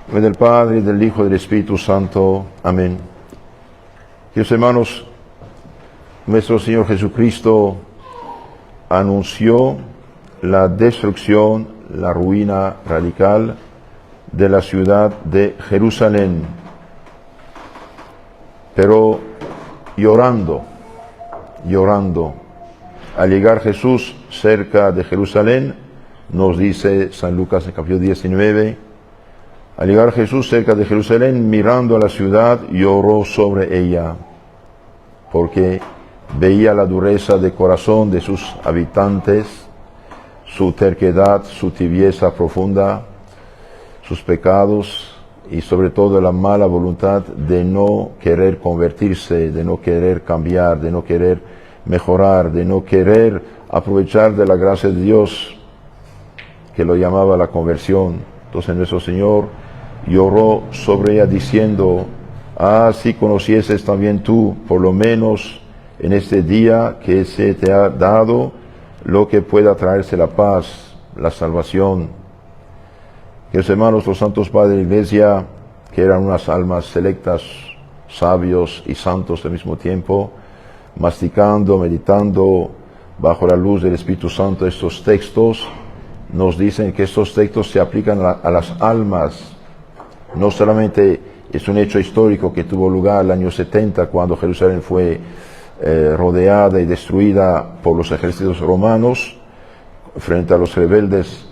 En nombre del Padre, del Hijo y del Espíritu Santo. Amén. Queridos hermanos, nuestro Señor Jesucristo anunció la destrucción, la ruina radical de la ciudad de Jerusalén, pero llorando. Al llegar Jesús cerca de Jerusalén, nos dice San Lucas en el capítulo 19, al llegar Jesús cerca de Jerusalén, mirando a la ciudad, lloró sobre ella, porque veía la dureza de corazón de sus habitantes, su terquedad, su tibieza profunda, sus pecados y sobre todo la mala voluntad de no querer convertirse, de no querer cambiar, de no querer mejorar, de no querer aprovechar de la gracia de Dios, que lo llamaba la conversión. Entonces nuestro Señor lloró sobre ella diciendo: si conocieses también tú, por lo menos en este día que se te ha dado, lo que pueda traerse la paz, la salvación. Queridos hermanos, los santos padres de la Iglesia, que eran unas almas selectas, sabios y santos al mismo tiempo, masticando, meditando bajo la luz del Espíritu Santo estos textos, nos dicen que estos textos se aplican a las almas. No solamente es un hecho histórico que tuvo lugar el año 70, cuando Jerusalén fue rodeada y destruida por los ejércitos romanos frente a los rebeldes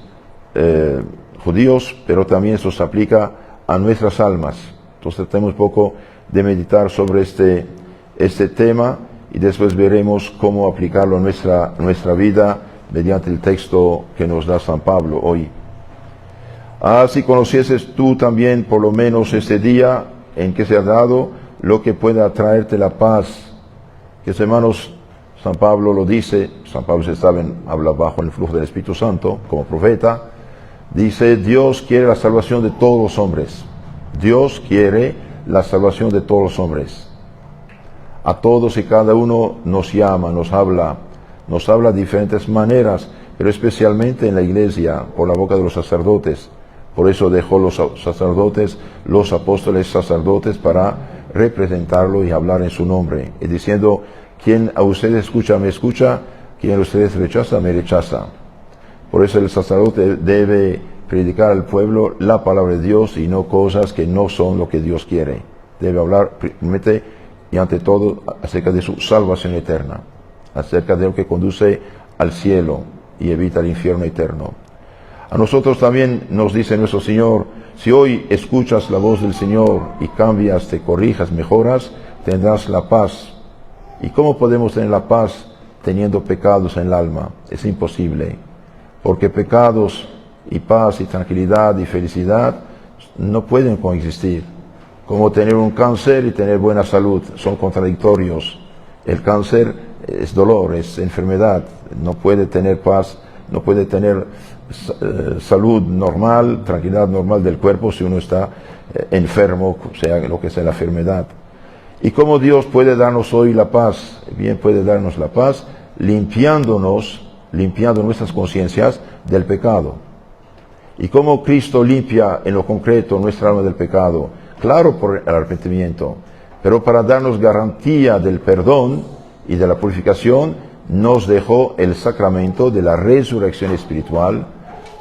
judíos, pero también esto se aplica a nuestras almas. Entonces tenemos poco de meditar sobre este tema y después veremos cómo aplicarlo a nuestra vida mediante el texto que nos da San Pablo hoy. Si conocieses tú también por lo menos este día en que se ha dado lo que pueda traerte la paz. Que hermanos, San Pablo lo dice, San Pablo, se saben, habla bajo el flujo del Espíritu Santo como profeta, dice: Dios quiere la salvación de todos los hombres. Dios quiere la salvación de todos los hombres. A todos y cada uno nos llama, nos habla de diferentes maneras, pero especialmente en la Iglesia, por la boca de los sacerdotes. Por eso dejó los sacerdotes, los apóstoles sacerdotes, para representarlo y hablar en su nombre, y diciendo: quien a ustedes escucha, me escucha; quien a ustedes rechaza, me rechaza. Por eso el sacerdote debe predicar al pueblo la palabra de Dios y no cosas que no son lo que Dios quiere. Debe hablar primeramente y ante todo acerca de su salvación eterna, acerca de lo que conduce al cielo y evita el infierno eterno. A nosotros también nos dice nuestro Señor: si hoy escuchas la voz del Señor y cambias, te corrijas, mejoras, tendrás la paz. ¿Y cómo podemos tener la paz teniendo pecados en el alma? Es imposible, porque pecados y paz y tranquilidad y felicidad no pueden coexistir. Como tener un cáncer y tener buena salud, son contradictorios. El cáncer es dolor, es enfermedad, no puede tener paz, no puede tener salud normal, tranquilidad normal del cuerpo si uno está enfermo, sea lo que sea la enfermedad. ¿Y cómo Dios puede darnos hoy la paz? Bien, puede darnos la paz limpiando nuestras conciencias del pecado. ¿Y cómo Cristo limpia en lo concreto nuestra alma del pecado? Claro, por el arrepentimiento, pero para darnos garantía del perdón y de la purificación, nos dejó el sacramento de la resurrección espiritual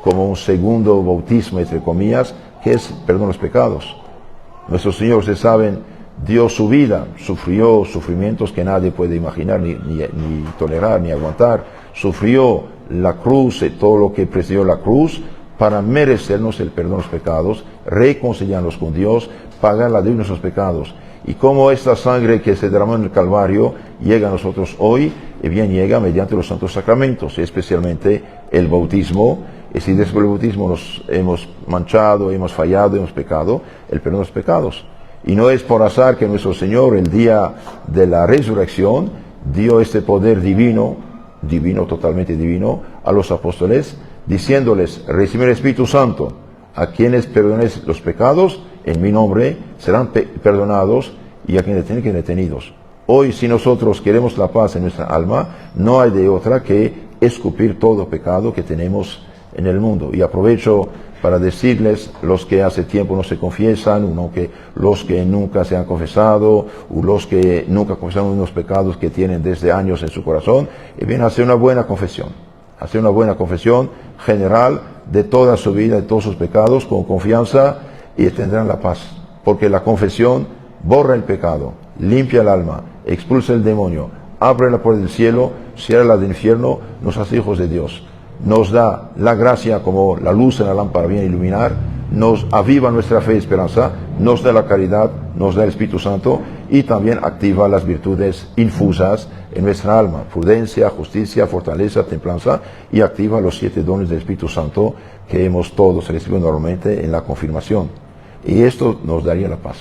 como un segundo bautismo, entre comillas, que es perdón de los pecados. Nuestro Señor, ustedes saben, dio su vida, sufrió sufrimientos que nadie puede imaginar, ni tolerar, ni aguantar. Sufrió la cruz y todo lo que precedió la cruz para merecernos el perdón de los pecados, reconciliarnos con Dios, pagar la deuda de nuestros pecados. Y como esta sangre que se derramó en el Calvario llega a nosotros hoy, y bien llega mediante los santos sacramentos, y especialmente el bautismo. Y si después del bautismo nos hemos manchado, hemos fallado, hemos pecado, el perdón de los pecados. Y no es por azar que nuestro Señor, el día de la resurrección, dio este poder divino, totalmente divino, a los apóstoles, diciéndoles: recibid el Espíritu Santo. A quienes perdonéis los pecados en mi nombre serán perdonados, y a quienes tienen que detenidos. Hoy, si nosotros queremos la paz en nuestra alma, no hay de otra que escupir todo pecado que tenemos en el mundo. Y aprovecho para decirles los que hace tiempo no se confiesan, los que nunca se han confesado, o los que nunca confesaron unos pecados que tienen desde años en su corazón, y bien, hacer una buena confesión. Hacer una buena confesión general de toda su vida, de todos sus pecados, con confianza, y tendrán la paz. Porque la confesión borra el pecado, limpia el alma, expulsa el demonio, abre la puerta del cielo, cierra la del infierno, nos hace hijos de Dios. Nos da la gracia como la luz en la lámpara viene a iluminar, nos aviva nuestra fe y esperanza, nos da la caridad, nos da el Espíritu Santo y también activa las virtudes infusas en nuestra alma, prudencia, justicia, fortaleza, templanza, y activa los 7 dones del Espíritu Santo que hemos todos recibido normalmente en la confirmación. Y esto nos daría la paz.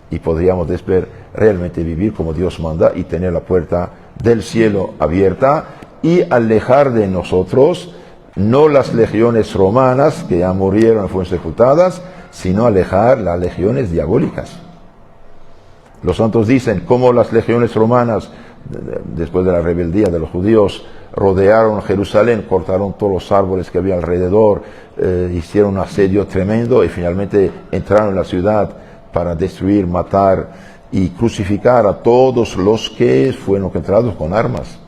Y podríamos después realmente vivir como Dios manda y tener la puerta del cielo abierta y alejar de nosotros no las legiones romanas que ya murieron y fueron sepultadas, sino alejar las legiones diabólicas. Los santos dicen cómo las legiones romanas, después de la rebeldía de los judíos, rodearon Jerusalén, cortaron todos los árboles que había alrededor, hicieron un asedio tremendo y finalmente entraron en la ciudad para destruir, matar y crucificar a todos los que fueron encontrados con armas.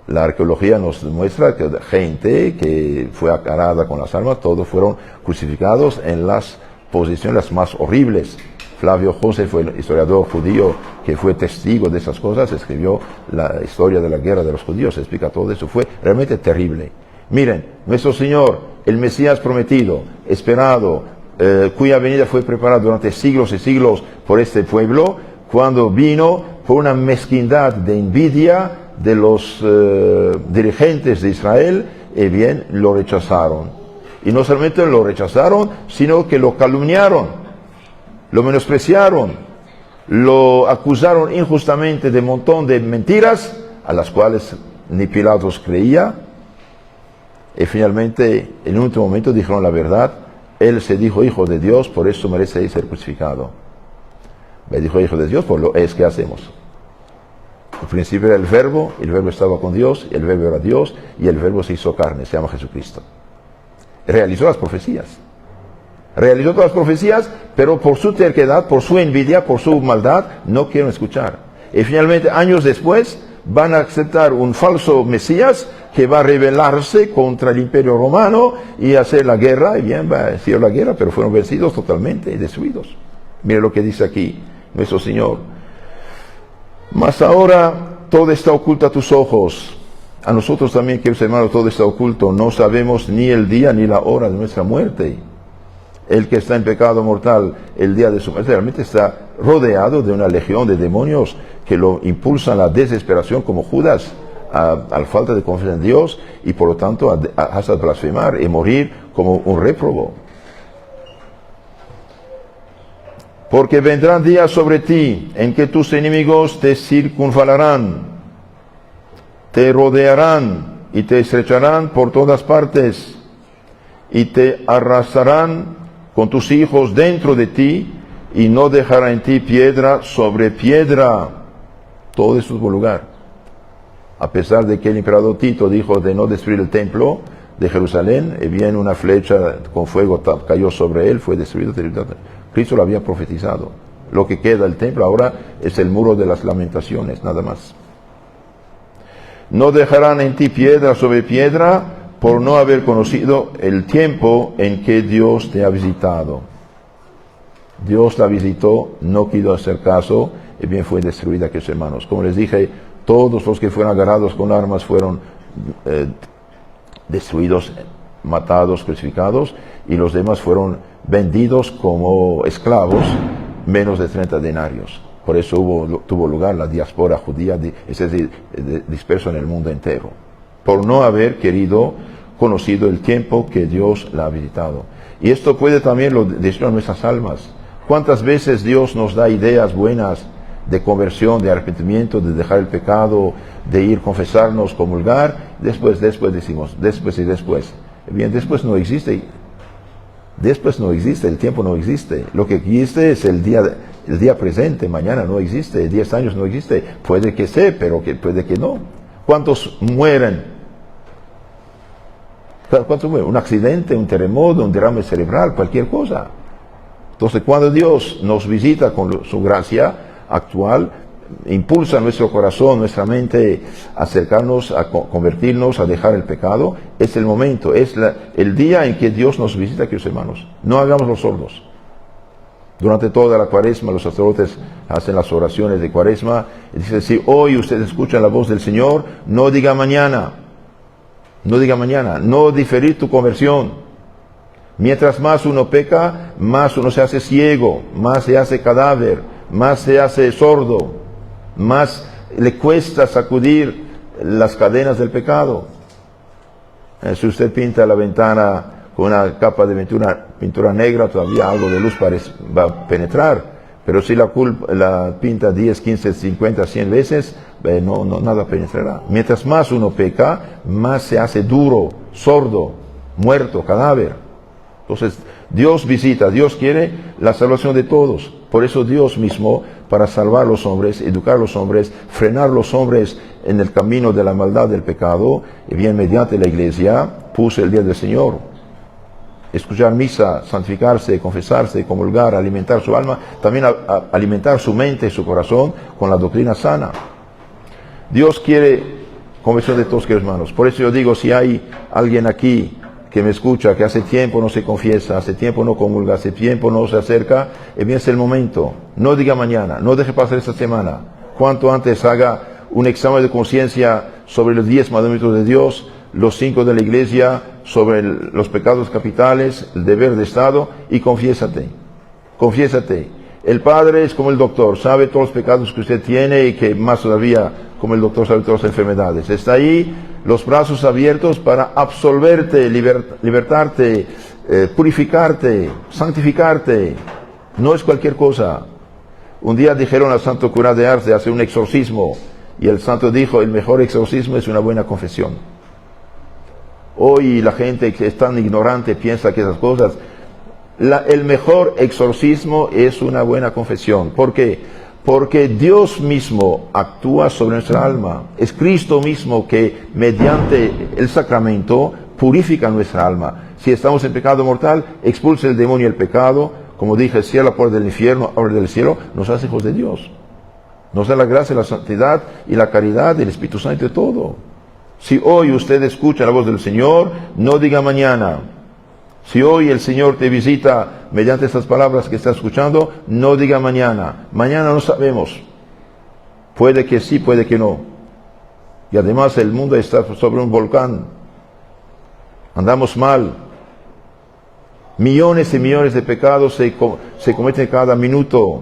La arqueología nos muestra que gente que fue acarada con las armas, todos fueron crucificados en las posiciones las más horribles. Flavio José fue el historiador judío que fue testigo de esas cosas, escribió la historia de la guerra de los judíos, explica todo eso, fue realmente terrible. Miren, nuestro Señor, el Mesías prometido, esperado, cuya venida fue preparada durante siglos y siglos por este pueblo, cuando vino por una mezquindad de envidia de los dirigentes de Israel, y bien, lo rechazaron. Y no solamente lo rechazaron, sino que lo calumniaron, lo menospreciaron, lo acusaron injustamente de un montón de mentiras, a las cuales ni Pilatos creía, y finalmente, en un último momento, dijeron la verdad. Él se dijo hijo de Dios, por eso merece ser crucificado. Me dijo hijo de Dios, por lo es que hacemos. Al principio era el verbo estaba con Dios, y el verbo era Dios, y el verbo se hizo carne, se llama Jesucristo. Realizó las profecías. Realizó todas las profecías, pero por su terquedad, por su envidia, por su maldad, no quieren escuchar. Y finalmente, años después, van a aceptar un falso Mesías que va a rebelarse contra el Imperio Romano y hacer la guerra, y bien, va a decir la guerra, pero fueron vencidos totalmente y destruidos. Mire lo que dice aquí nuestro Señor. Mas ahora todo está oculto a tus ojos. A nosotros también, queridos hermanos, todo está oculto. No sabemos ni el día ni la hora de nuestra muerte. El que está en pecado mortal, el día de su muerte, realmente está rodeado de una legión de demonios que lo impulsan a la desesperación, como Judas, a la falta de confianza en Dios, y por lo tanto hasta blasfemar y morir como un réprobo. Porque vendrán días sobre ti en que tus enemigos te circunvalarán, te rodearán y te estrecharán por todas partes, y te arrasarán con tus hijos dentro de ti, y no dejará en ti piedra sobre piedra. Todo esto tuvo lugar. A pesar de que el emperador Tito dijo de no destruir el templo de Jerusalén, y bien una flecha con fuego cayó sobre él, fue destruido. Cristo lo había profetizado. Lo que queda del templo ahora es el muro de las lamentaciones, nada más. No dejarán en ti piedra sobre piedra, por no haber conocido el tiempo en que Dios te ha visitado. Dios la visitó, no quiso hacer caso, y bien fue destruida, queridos hermanos. Como les dije, todos los que fueron agarrados con armas fueron destruidos, matados, crucificados, y los demás fueron vendidos como esclavos, menos de 30 denarios. Por eso tuvo lugar la diáspora judía, es decir, disperso en el mundo entero, por no haber conocido el tiempo que Dios la ha visitado. Y esto puede también decirlo a nuestras almas. ¿Cuántas veces Dios nos da ideas buenas de conversión, de arrepentimiento, de dejar el pecado, de ir confesarnos, comulgar? Después decimos, después y después. Bien, después no existe. Después no existe, el tiempo no existe. Lo que existe es el día presente, mañana no existe, 10 años no existe. Puede que sea, pero puede que no. ¿Cuántos mueren ¿Cuánto muere? Un accidente, un terremoto, un derrame cerebral, cualquier cosa. Entonces, cuando Dios nos visita con su gracia actual, impulsa nuestro corazón, nuestra mente a acercarnos, a convertirnos, a dejar el pecado, es el momento, es el día en que Dios nos visita, queridos hermanos. No hagamos los sordos. Durante toda la cuaresma, los sacerdotes hacen las oraciones de cuaresma y dicen, si hoy ustedes escuchan la voz del Señor, no diga mañana, no diferir tu conversión. Mientras más uno peca, más uno se hace ciego, más se hace cadáver, más se hace sordo, más le cuesta sacudir las cadenas del pecado. Si usted pinta la ventana con una capa de pintura negra, todavía algo de luz va a penetrar, pero si la pinta 10, 15, 50, 100 veces, nada penetrará. Mientras más uno peca, más se hace duro, sordo, muerto, cadáver. Entonces, Dios visita, Dios quiere la salvación de todos. Por eso Dios mismo, para salvar a los hombres, educar a los hombres, frenar a los hombres en el camino de la maldad del pecado, y bien mediante la iglesia, puso el día del Señor. Escuchar misa, santificarse, confesarse, comulgar, alimentar su alma, también alimentar su mente y su corazón con la doctrina sana. Dios quiere conversión de todos, queridos hermanos. Por eso yo digo, si hay alguien aquí que me escucha, que hace tiempo no se confiesa, hace tiempo no comulga, hace tiempo no se acerca, bien es el momento. No diga mañana, no deje pasar esta semana. Cuanto antes haga un examen de conciencia sobre los 10 mandamientos de Dios, los 5 de la iglesia, sobre los pecados capitales, el deber de Estado, y confiésate. El Padre es como el doctor, sabe todos los pecados que usted tiene y que más todavía, como el doctor sabe todas las enfermedades. Está ahí, los brazos abiertos para absolverte, libertarte, purificarte, santificarte. No es cualquier cosa. Un día dijeron al santo cura de Ars de hacer un exorcismo, y el santo dijo, el mejor exorcismo es una buena confesión. Hoy la gente que es tan ignorante piensa que esas cosas, el mejor exorcismo es una buena confesión. ¿Por qué? Porque Dios mismo actúa sobre nuestra alma. Es Cristo mismo que mediante el sacramento purifica nuestra alma. Si estamos en pecado mortal, expulsa el demonio y el pecado. Como dije, cierra la puerta del infierno, abre del cielo, nos hace hijos de Dios. Nos da la gracia, la santidad y la caridad del Espíritu Santo y todo. Si hoy usted escucha la voz del Señor, no diga mañana. Si hoy el Señor te visita mediante estas palabras que está escuchando, no diga mañana. Mañana no sabemos. Puede que sí, puede que no. Y además el mundo está sobre un volcán. Andamos mal. Millones y millones de pecados se cometen cada minuto.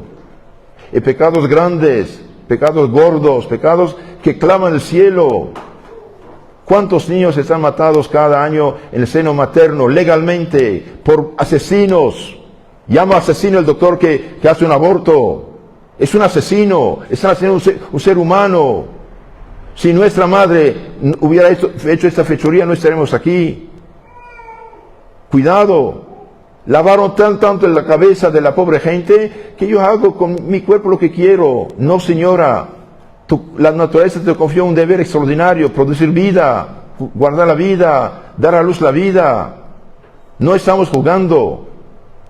Y pecados grandes, pecados gordos, pecados que claman el cielo. ¿Cuántos niños están matados cada año en el seno materno legalmente por asesinos? Llama asesino el doctor que hace un aborto. Es un asesino, está haciendo un ser humano. Si nuestra madre hubiera hecho esta fechoría, no estaremos aquí. Cuidado. Lavaron tanto en la cabeza de la pobre gente que yo hago con mi cuerpo lo que quiero. No, señora. La naturaleza te confió un deber extraordinario, producir vida, guardar la vida, dar a luz la vida. No estamos jugando.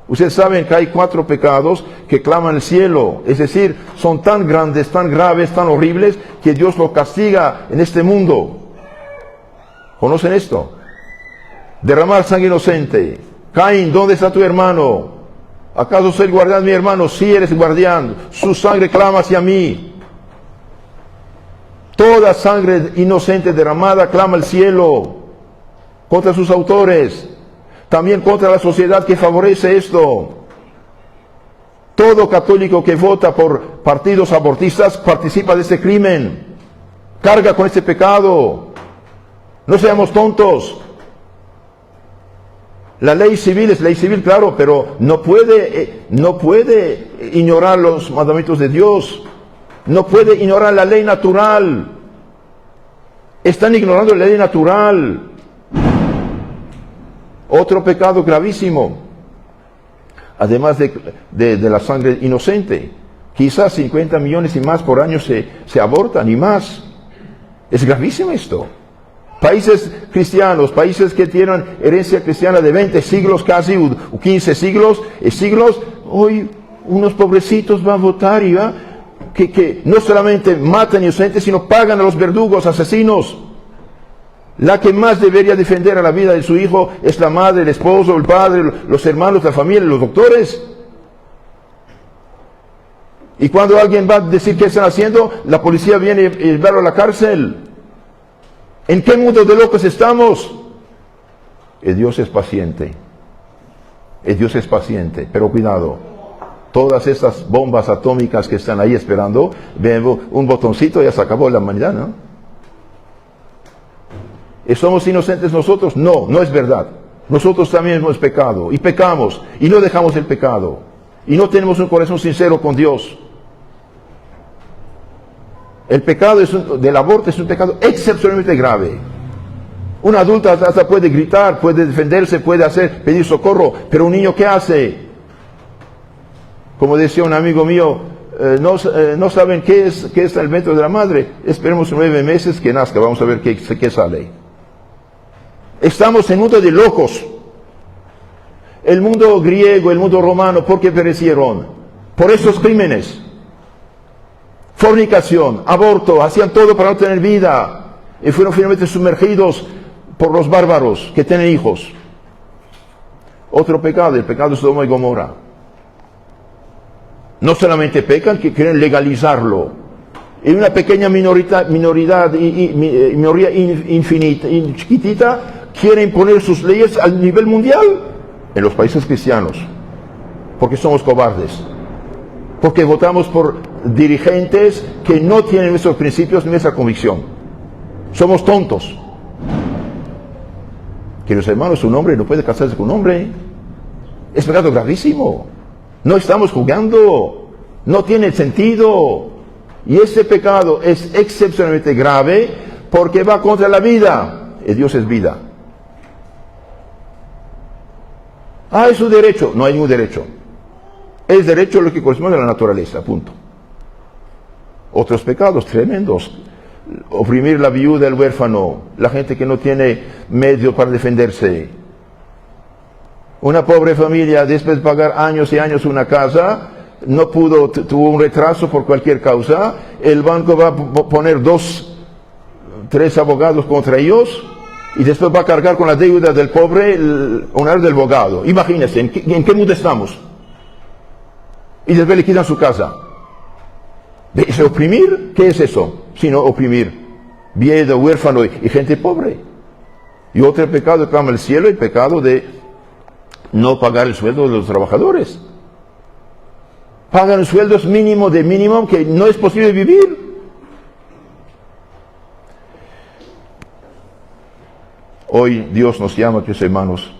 Ustedes saben que hay 4 pecados que claman el cielo. Es decir, son tan grandes, tan graves, tan horribles, que Dios los castiga en este mundo. ¿Conocen esto? Derramar sangre inocente. Caín, ¿dónde está tu hermano? ¿Acaso soy el guardián de mi hermano? Sí, eres el guardián. Su sangre clama hacia mí. Toda sangre inocente derramada clama al cielo contra sus autores, también contra la sociedad que favorece esto. Todo católico que vota por partidos abortistas participa de este crimen, carga con este pecado. No seamos tontos. La ley civil es ley civil, claro, pero no puede ignorar los mandamientos de Dios. No puede ignorar la ley natural. Están ignorando la ley natural. Otro pecado gravísimo. Además de la sangre inocente. Quizás 50 millones y más por año se abortan y más. Es gravísimo esto. Países cristianos, países que tienen herencia cristiana de 20 siglos casi, o 15 siglos, hoy unos pobrecitos van a votar y que no solamente matan inocentes, sino pagan a los verdugos, asesinos. La que más debería defender a la vida de su hijo es la madre, el esposo, el padre, los hermanos, la familia, los doctores. Y cuando alguien va a decir qué están haciendo, la policía viene y llevarlo a la cárcel. ¿En qué mundo de locos estamos? El Dios es paciente. El Dios es paciente, pero cuidado. Todas estas bombas atómicas que están ahí esperando, ven un botoncito y ya se acabó la humanidad, ¿no? ¿Y somos inocentes nosotros? No, no es verdad. Nosotros también hemos pecado y pecamos y no dejamos el pecado y no tenemos un corazón sincero con Dios. El pecado del aborto es un pecado excepcionalmente grave. Un adulto hasta puede gritar, puede defenderse, puede pedir socorro, pero un niño ¿qué hace? Como decía un amigo mío, no saben qué es el método de la madre. Esperemos 9 meses que nazca, vamos a ver qué sale. Estamos en un mundo de locos. El mundo griego, el mundo romano, ¿por qué perecieron? Por esos crímenes. Fornicación, aborto, hacían todo para no tener vida. Y fueron finalmente sumergidos por los bárbaros que tienen hijos. Otro pecado, el pecado de Sodoma y Gomorra. No solamente pecan, que quieren legalizarlo. Y una pequeña minoría infinita, chiquitita, quiere imponer sus leyes al nivel mundial en los países cristianos. Porque somos cobardes. Porque votamos por dirigentes que no tienen nuestros principios ni nuestra convicción. Somos tontos. Queridos hermanos, un hombre no puede casarse con un hombre. Es pecado gravísimo. No estamos jugando. No tiene sentido. Y ese pecado es excepcionalmente grave porque va contra la vida. Y Dios es vida. Es su derecho. No hay ningún derecho. Es derecho lo que corresponde a la naturaleza, punto. Otros pecados tremendos. Oprimir la viuda, el huérfano, la gente que no tiene medio para defenderse. Una pobre familia, después de pagar años y años una casa, no pudo, tuvo un retraso por cualquier causa, el banco va a poner 2, 3 abogados contra ellos y después va a cargar con la deuda del pobre honorar del abogado. Imagínense, ¿en qué mundo estamos? Y después le quitan su casa. ¿Es oprimir? ¿Qué es eso? Sino oprimir viuda, huérfano y gente pobre. Y otro pecado que clama el cielo, el pecado de no pagar el sueldo de los trabajadores. Pagan sueldos mínimo de mínimo que no es posible vivir. Hoy Dios nos llama, queridos hermanos.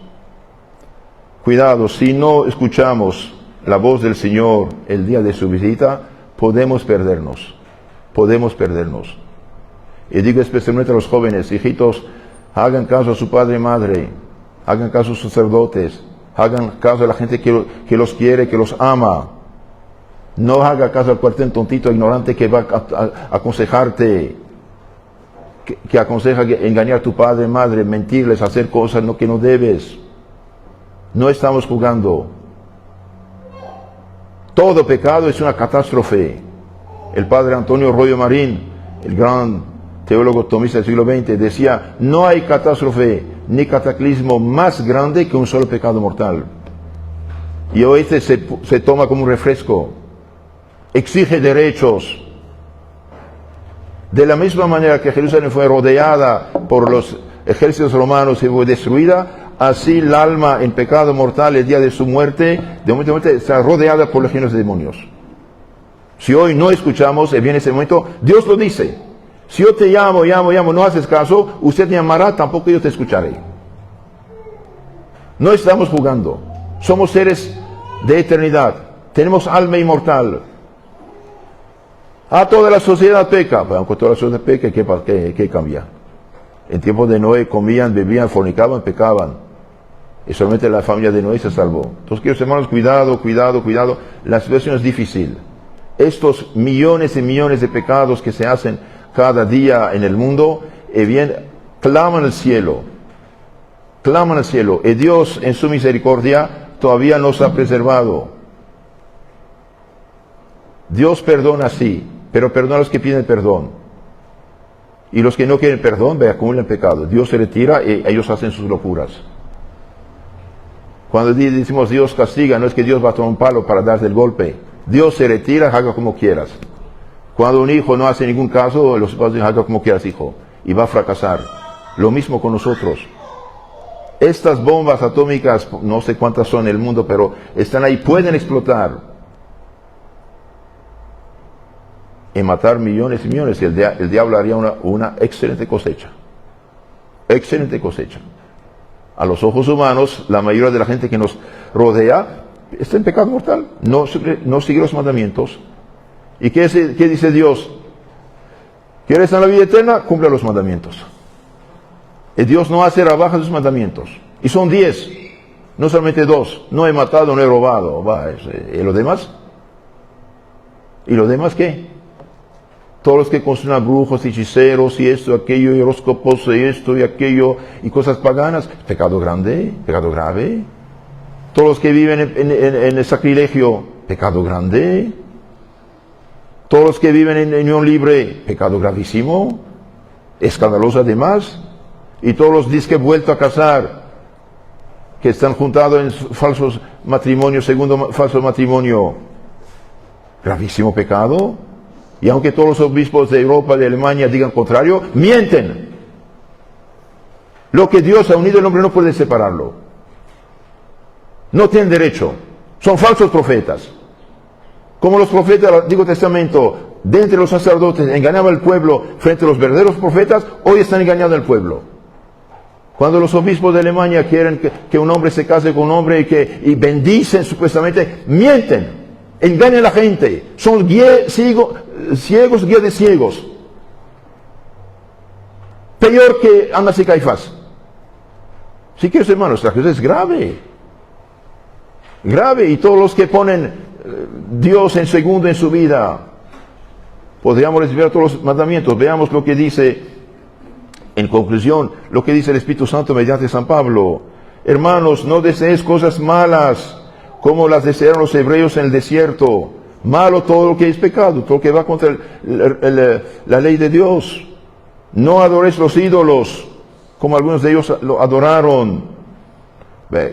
Cuidado, si no escuchamos la voz del Señor el día de su visita, podemos perdernos. Podemos perdernos. Y digo especialmente a los jóvenes, hijitos, hagan caso a su padre y madre, hagan caso a sus sacerdotes, hagan caso a la gente que los quiere, que los ama. No haga caso al cuartén tontito ignorante que va a aconsejarte, que aconseja engañar a tu padre y madre, mentirles, hacer cosas que no debes. No estamos jugando. Todo pecado es una catástrofe. El padre Antonio Royo Marín, el gran teólogo tomista del siglo XX, decía, no hay catástrofe ni cataclismo más grande que un solo pecado mortal. Y hoy se toma como un refresco. Exige derechos. De la misma manera que Jerusalén fue rodeada por los ejércitos romanos y fue destruida, así el alma en pecado mortal el día de su muerte, de momento está rodeada por legiones de demonios. Si hoy no escuchamos, viene ese momento, Dios lo dice. Si yo te llamo, no haces caso, usted me llamará, tampoco yo te escucharé. No estamos jugando. Somos seres de eternidad. Tenemos alma inmortal. Toda la sociedad peca. Bueno, aunque toda la sociedad peca, ¿qué cambia? En tiempo de Noé comían, bebían, fornicaban, pecaban. Y solamente la familia de Noé se salvó. Entonces, queridos hermanos, cuidado. La situación es difícil. Estos millones y millones de pecados que se hacen cada día en el mundo, bien, claman al cielo, y Dios en su misericordia todavía nos ha preservado. Dios perdona sí, pero perdona a los que piden perdón. Y los que no quieren perdón, acumulan pecado. Dios se retira y ellos hacen sus locuras. Cuando decimos Dios castiga, no es que Dios va a tomar un palo para darte el golpe. Dios se retira, haga como quieras. Cuando un hijo no hace ningún caso, los padres dicen, haga como quieras, hijo. Y va a fracasar. Lo mismo con nosotros. Estas bombas atómicas, no sé cuántas son en el mundo, pero están ahí, pueden explotar. Y matar millones y millones. Y el diablo haría una excelente cosecha. Excelente cosecha. A los ojos humanos, la mayoría de la gente que nos rodea está en pecado mortal. No sigue los mandamientos. ¿Y qué dice Dios? ¿Quieres en la vida eterna? Cumple los mandamientos. Y Dios no hace rebajas de sus mandamientos. Y son 10, no solamente 2. No he matado, no he robado. ¿Y lo demás? ¿Y lo demás qué? Todos los que construyen brujos, hechiceros, y esto, aquello, y horóscopos, y esto, y aquello, y cosas paganas. Pecado grande, pecado grave. Todos los que viven en el sacrilegio, pecado grande. Todos los que viven en unión libre, pecado gravísimo, escandaloso además. Y todos los disque vuelto a casar, que están juntados en falsos matrimonios, segundo falso matrimonio, gravísimo pecado. Y aunque todos los obispos de Europa, de Alemania digan contrario, mienten. Lo que Dios ha unido, el hombre no puede separarlo. No tienen derecho. Son falsos profetas. Como los profetas del Antiguo Testamento, de entre los sacerdotes, engañaban al pueblo frente a los verdaderos profetas, hoy están engañando al pueblo. Cuando los obispos de Alemania quieren que un hombre se case con un hombre y bendicen supuestamente, mienten, engañan a la gente, son ciegos, guías de ciegos. Peor que Anás y Caifás. Sí, queridos hermanos, la cosa es grave. Grave, y todos los que ponen Dios en segundo en su vida, podríamos recibir todos los mandamientos. Veamos lo que dice, en conclusión, lo que dice el Espíritu Santo mediante San Pablo. Hermanos, no deseéis cosas malas, como las desearon los hebreos en el desierto. Malo todo lo que es pecado, todo lo que va contra la ley de Dios. No adoréis los ídolos, como algunos de ellos lo adoraron.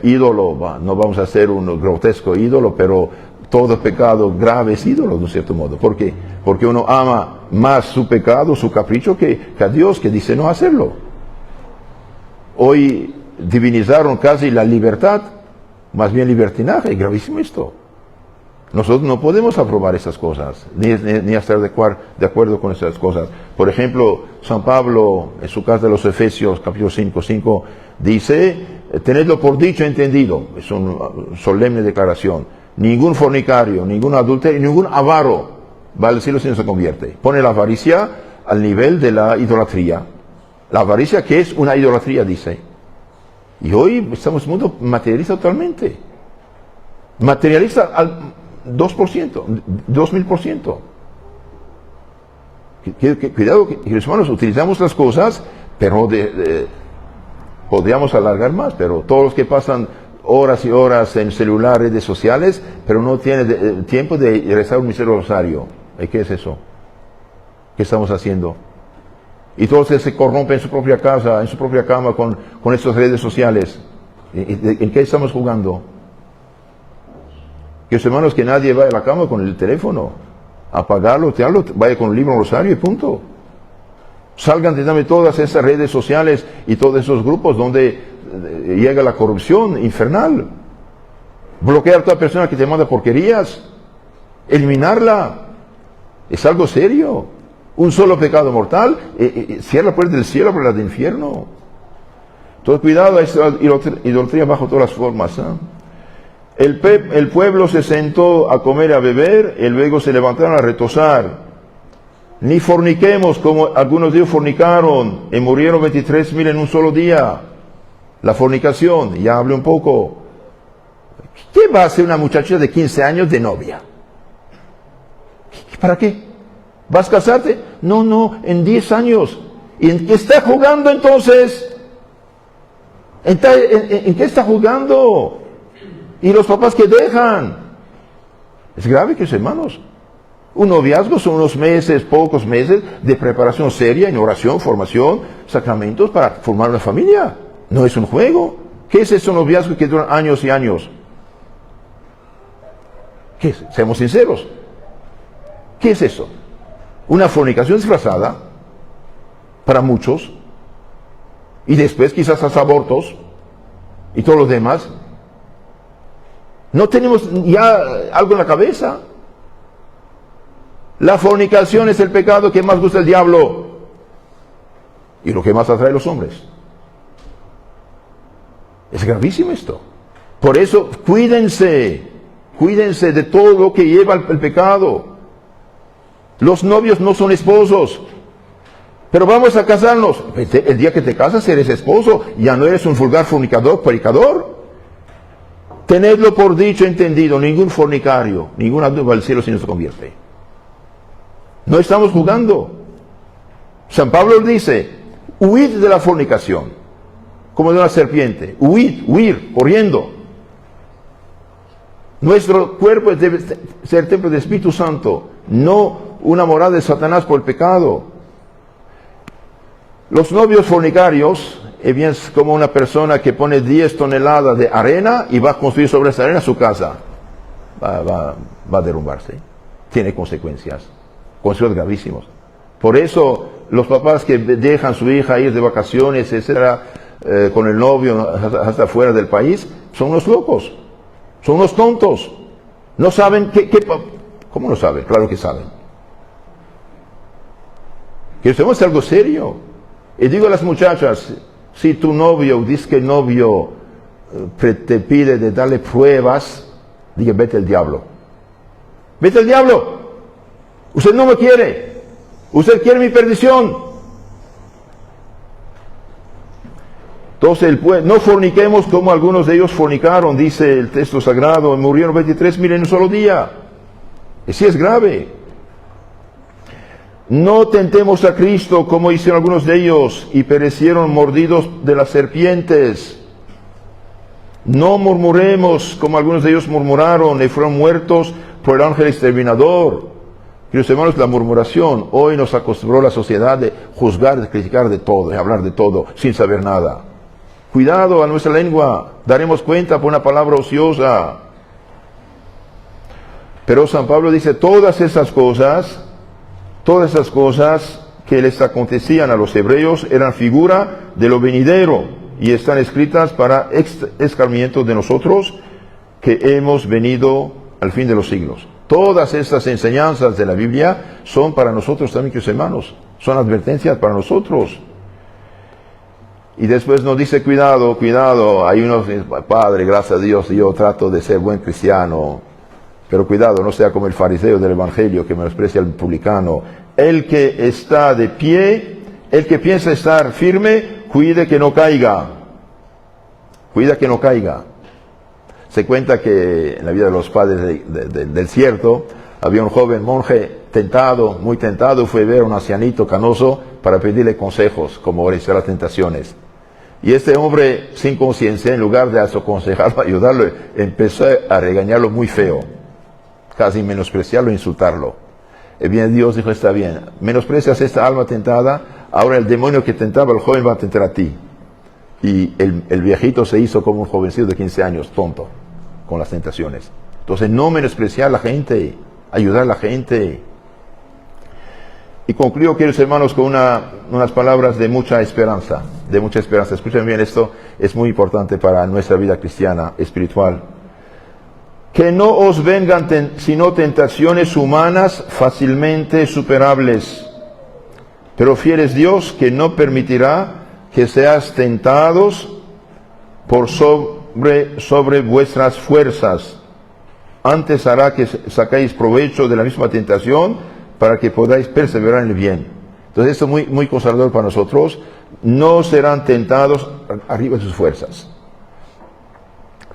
Ídolo, no vamos a hacer un grotesco ídolo, pero todo pecado grave es ídolo, de un cierto modo. ¿Por qué? Porque uno ama más su pecado, su capricho, que a Dios, que dice no hacerlo. Hoy divinizaron casi la libertad, más bien libertinaje, gravísimo esto. Nosotros no podemos aprobar esas cosas, ni estar de acuerdo con esas cosas. Por ejemplo, San Pablo, en su carta de los Efesios, capítulo 5, dice, tenedlo por dicho y entendido, es una solemne declaración, ningún fornicario, ningún adúltero, ningún avaro va al cielo si no se convierte. Pone la avaricia al nivel de la idolatría. La avaricia, que es una idolatría, dice. Y hoy estamos en un mundo materialista totalmente. Materialista al 2%, 2000%. Cuidado, queridos hermanos, utilizamos las cosas, pero podríamos alargar más, pero todos los que pasan horas y horas en celular, redes sociales, pero no tienen tiempo de rezar un misterio rosario. ¿Qué es eso? ¿Qué estamos haciendo? Y todos se corrompen en su propia casa, en su propia cama con estas redes sociales. ¿En qué estamos jugando? Que hermanos, que nadie vaya a la cama con el teléfono, apagarlo, tirarlo, vaya con un libro, un rosario y punto. Salgan de todas esas redes sociales y todos esos grupos donde llega la corrupción infernal. Bloquear a toda persona que te manda porquerías, eliminarla, es algo serio. Un solo pecado mortal cierra la puerta del cielo para la del infierno. Todo cuidado, es idolatría bajo todas las formas. El pueblo se sentó a comer y a beber, y luego se levantaron a retozar. Ni forniquemos, como algunos de ellos fornicaron, y murieron 23,000 en un solo día. La fornicación, ya hablé un poco. ¿Qué va a hacer una muchacha de 15 años de novia? ¿Para qué? ¿Vas a casarte? No, en 10 años. ¿Y en qué está jugando entonces? ¿En qué está jugando? Y los papás que dejan. Es grave, queridos hermanos. Un noviazgo son unos meses, pocos meses de preparación seria en oración, formación, sacramentos para formar una familia. No es un juego. ¿Qué es ese noviazgo que duran años y años? ¿Qué es? Seamos sinceros. ¿Qué es eso? Una fornicación disfrazada para muchos, y después quizás hasta abortos y todos los demás. No tenemos ya algo en la cabeza. La fornicación es el pecado que más gusta el diablo y lo que más atrae a los hombres. Es gravísimo esto. Por eso cuídense de todo lo que lleva el pecado. Los novios no son esposos, pero vamos a casarnos. El día que te casas eres esposo, ya no eres un vulgar fornicador, predicador. Tenedlo por dicho, entendido, ningún fornicario, ningún adulto va al cielo si no se convierte. No estamos jugando. San Pablo dice, huid de la fornicación, como de una serpiente. Huir, corriendo. Nuestro cuerpo debe ser templo del Espíritu Santo, no una morada de Satanás por el pecado. Los novios fornicarios es bien como una persona que pone 10 toneladas de arena y va a construir sobre esa arena su casa. Va a derrumbarse. Tiene consecuencias gravísimos. Por eso los papás que dejan a su hija ir de vacaciones, etcétera, con el novio hasta fuera del país, son unos locos, son unos tontos. No saben ¿cómo no saben? Claro que saben. Que hacemos algo serio. Y digo a las muchachas, si tu novio, dice que el novio te pide de darle pruebas, diga, vete al diablo. Vete al diablo. Usted no me quiere. Usted quiere mi perdición. Entonces, no forniquemos como algunos de ellos fornicaron, dice el texto sagrado, murieron 23,000 en un solo día. Y sí es grave. No tentemos a Cristo como hicieron algunos de ellos y perecieron mordidos de las serpientes. No murmuremos como algunos de ellos murmuraron y fueron muertos por el ángel exterminador. Queridos hermanos, la murmuración hoy nos acostumbró la sociedad de juzgar, de criticar de todo, de hablar de todo sin saber nada. Cuidado a nuestra lengua, daremos cuenta por una palabra ociosa. Pero San Pablo dice, todas esas cosas que les acontecían a los hebreos eran figura de lo venidero y están escritas para escarmiento de nosotros que hemos venido al fin de los siglos. Todas estas enseñanzas de la Biblia son para nosotros también, queridos hermanos, son advertencias para nosotros. Y después nos dice, cuidado, hay unos, Padre, gracias a Dios, yo trato de ser buen cristiano, pero cuidado, no sea como el fariseo del Evangelio que menosprecia al publicano. El que está de pie, el que piensa estar firme, cuide que no caiga. Cuida que no caiga. Se cuenta que en la vida de los padres del desierto, había un joven monje tentado, muy tentado, fue a ver a un ancianito canoso para pedirle consejos, como vencer las tentaciones. Y este hombre, sin conciencia, en lugar de aconsejarlo, ayudarlo, empezó a regañarlo muy feo, casi menospreciarlo, insultarlo. Y bien, Dios dijo, está bien, menosprecias esta alma tentada, ahora el demonio que tentaba al joven va a tentar a ti. Y el viejito se hizo como un jovencito de 15 años, tonto, con las tentaciones. Entonces, no menospreciar a la gente, ayudar a la gente. Y concluyo, queridos hermanos, con unas palabras de mucha esperanza, Escuchen bien, esto es muy importante para nuestra vida cristiana, espiritual. Que no os vengan sino tentaciones humanas fácilmente superables, pero fiel es Dios que no permitirá que seas tentados por sobre vuestras fuerzas. Antes hará que sacáis provecho de la misma tentación para que podáis perseverar en el bien. Entonces esto es muy, muy consolador para nosotros. No serán tentados arriba de sus fuerzas.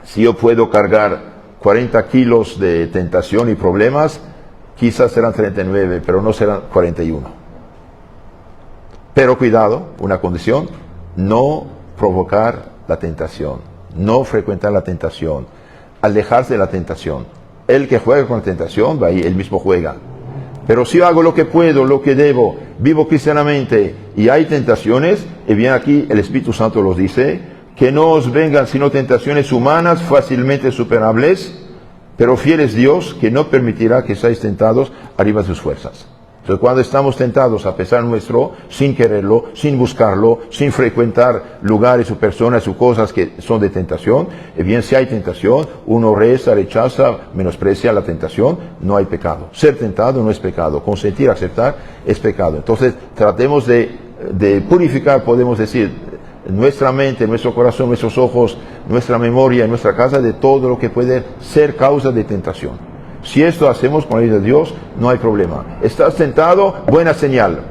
Si yo puedo cargar 40 kilos de tentación y problemas, quizás serán 39, pero no serán 41. Pero cuidado, una condición, no provocar la tentación, no frecuentar la tentación, alejarse de la tentación. El que juega con la tentación, va ahí, él mismo juega. Pero si yo hago lo que puedo, lo que debo, vivo cristianamente y hay tentaciones, y bien aquí el Espíritu Santo los dice, que no os vengan sino tentaciones humanas fácilmente superables, pero fiel es Dios que no permitirá que seáis tentados arriba de sus fuerzas. Entonces cuando estamos tentados a pesar nuestro, sin quererlo, sin buscarlo, sin frecuentar lugares o personas o cosas que son de tentación, bien si hay tentación, uno reza, rechaza, menosprecia la tentación, no hay pecado. Ser tentado no es pecado, consentir, aceptar es pecado. Entonces tratemos de purificar, podemos decir, nuestra mente, nuestro corazón, nuestros ojos, nuestra memoria, nuestra casa, de todo lo que puede ser causa de tentación. Si esto hacemos con la ayuda de Dios, no hay problema. Estás tentado, buena señal.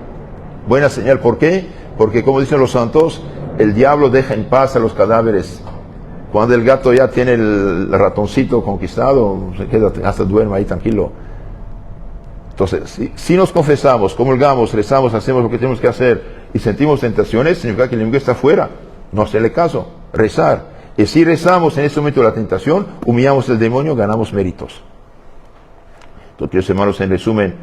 Buena señal, ¿por qué? Porque como dicen los santos, el diablo deja en paz a los cadáveres. Cuando el gato ya tiene el ratoncito conquistado, se queda, hasta duerme ahí tranquilo. Entonces, si nos confesamos, comulgamos, rezamos, hacemos lo que tenemos que hacer y sentimos tentaciones, significa que el enemigo está fuera. No hacerle caso, rezar. Y si rezamos en este momento de la tentación, humillamos al demonio, ganamos méritos. Entonces, hermanos, en resumen,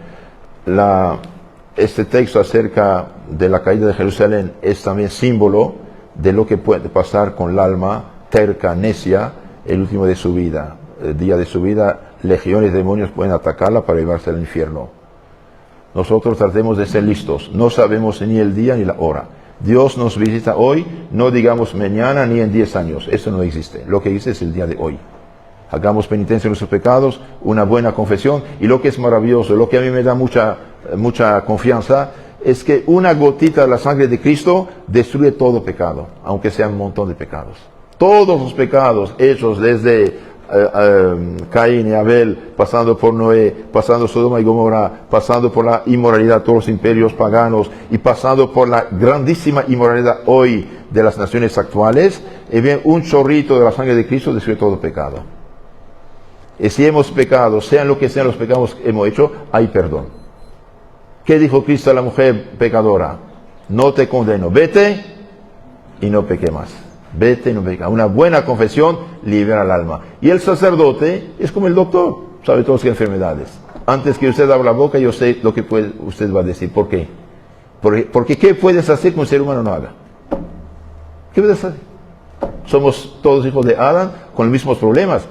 este texto acerca de la caída de Jerusalén es también símbolo de lo que puede pasar con el alma terca, necia, el último de su vida. El día de su vida, legiones de demonios pueden atacarla para llevarse al infierno. Nosotros tratemos de ser listos. No sabemos ni el día ni la hora. Dios nos visita hoy, no digamos mañana ni en 10 años. Eso no existe. Lo que existe es el día de hoy. Hagamos penitencia en nuestros pecados, una buena confesión. Y lo que es maravilloso, lo que a mí me da mucha confianza, es que una gotita de la sangre de Cristo destruye todo pecado, aunque sea un montón de pecados. Todos los pecados hechos desde Caín y Abel, pasando por Noé, pasando Sodoma y Gomorra, pasando por la inmoralidad de todos los imperios paganos y pasando por la grandísima inmoralidad hoy de las naciones actuales, y bien, un chorrito de la sangre de Cristo destruye todo pecado. Y si hemos pecado, sean lo que sean los pecados que hemos hecho, hay perdón. ¿Qué dijo Cristo a la mujer pecadora? No te condeno, vete y no peque más. Vete y no peque. Una buena confesión libera el alma. Y el sacerdote es como el doctor, sabe todas las enfermedades. Antes que usted abra la boca, yo sé lo que usted va a decir. ¿Por qué? Porque ¿qué puedes hacer que un ser humano no haga? ¿Qué puedes hacer? Somos todos hijos de Adán con los mismos problemas.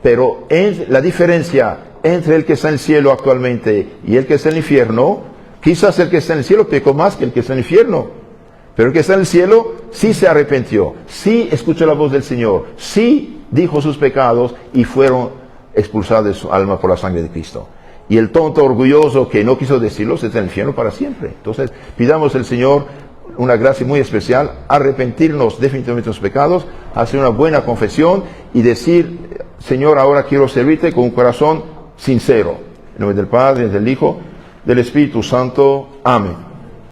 Pero la diferencia entre el que está en el cielo actualmente y el que está en el infierno, quizás el que está en el cielo pecó más que el que está en el infierno. Pero el que está en el cielo sí se arrepintió, sí escuchó la voz del Señor, sí dijo sus pecados y fueron expulsados de su alma por la sangre de Cristo. Y el tonto orgulloso que no quiso decirlo está en el infierno para siempre. Entonces pidamos al Señor una gracia muy especial, arrepentirnos definitivamente de los pecados, hacer una buena confesión y decir: Señor, ahora quiero servirte con un corazón sincero. En nombre del Padre, del Hijo, del Espíritu Santo. Amén.